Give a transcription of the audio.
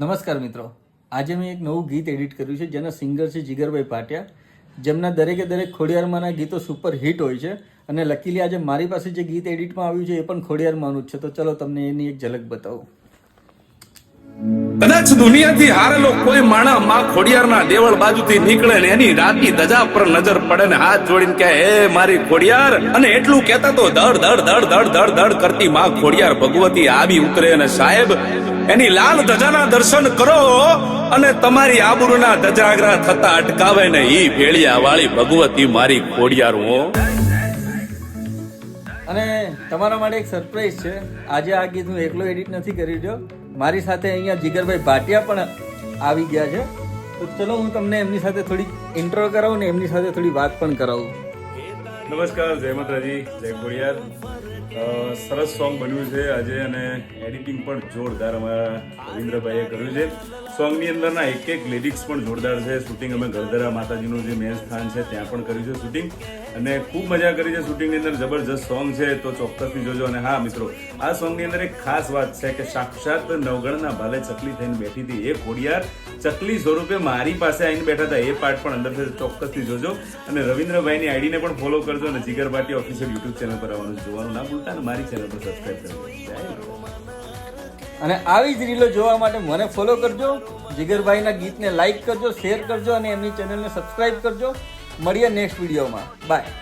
નમસ્કાર મિત્રો, આજે મેં એક નવું ગીત એડિટ કર્યું છે જેના સિંગર છે જીગરભાઈ ભાટિયા, જેમના દરેકે દરેક ખોડિયારમાંના ગીતો સુપર હિટ હોય છે. અને લકીલી આજે મારી પાસે જે ગીત એડિટમાં આવ્યું છે એ પણ ખોડિયારમાંનું જ છે. તો ચલો તમને એની એક ઝલક બતાવું. કદાચ દુનિયાથી હારેલો કોઈ માણા માં ખોડિયારના દેવળ બાજુથી નીકળે ને એની રાતની ધજા પર નજર પડે ને હાથ જોડીને કહે હે મારી ખોડિયાર, અને એટલું કહેતા તો ધડ ધડ ધડ ધડ ધડ ધડ કરતી માં ખોડિયાર ભગવતી આવી ઉતરે અને સાહેબ એની લાલ ધજાના દર્શન કરો અને તમારી આબરૂના ધજાગરા થતા અટકાવે ને ઈ ભેળિયા વાળી ભગવતી મારી ખોડિયાર હો. અને તમારા માટે એક સરપ્રાઈઝ છે. આજે આ ગીત હું એકલો એડિટ નથી કરી રહ્યો, મારી સાથે અહીંયા જીગરભાઈ ભાટિયા પણ આવી ગયા છે. તો ચલો હું તમને એમની સાથે થોડી ઇન્ટ્રો કરાવું ને એમની સાથે થોડી વાત પણ કરાવું. નમસ્કાર, જય માતાજી, જય ખોડિયાર. સરસ સોંગ બન્યું છે આજે અને એડિટિંગ પણ જોરદાર અમારા રવિન્દ્રભાઈએ કર્યું છે. સોંગની અંદરના એક લિરિક્સ પણ જોરદાર છે. શૂટિંગ અમે ગળધરા માતાજીનું જે મેન સ્થાન છે ત્યાં પણ કર્યું છે શૂટિંગ, અને ખૂબ મજા કરી છે શૂટિંગની અંદર. જબરજસ્ત સોંગ છે, તો ચોક્કસથી જોજો. અને હા મિત્રો, આ સોંગની અંદર એક ખાસ વાત છે કે સાક્ષાત નવગણના ભાલે ચકલી થઈને બેઠી હતી એ ખોડિયાર ચકલી સ્વરૂપે મારી પાસે આવીને બેઠા હતા. એ પાર્ટ પણ અંદર ચોક્કસથી જોજો. અને રવિન્દ્રભાઈની આઈડીને પણ ફોલો કરજો અને જીગર ભાટિયા ઓફિશિયલ યુટ્યુબ ચેનલ પર આવવાનું જોવાનું ના ભૂલતા, અને મારી ચેનલ પર સબસ્ક્રાઈબ કરજો. અને આવી જ રીલો જોવા માટે મને ફોલો કરજો, જીગરભાઈના ગીતને લાઈક કરજો, શેર કરજો અને એમની ચેનલને સબસ્ક્રાઈબ કરજો. મળીએ નેક્સ્ટ વિડીયોમાં. બાય.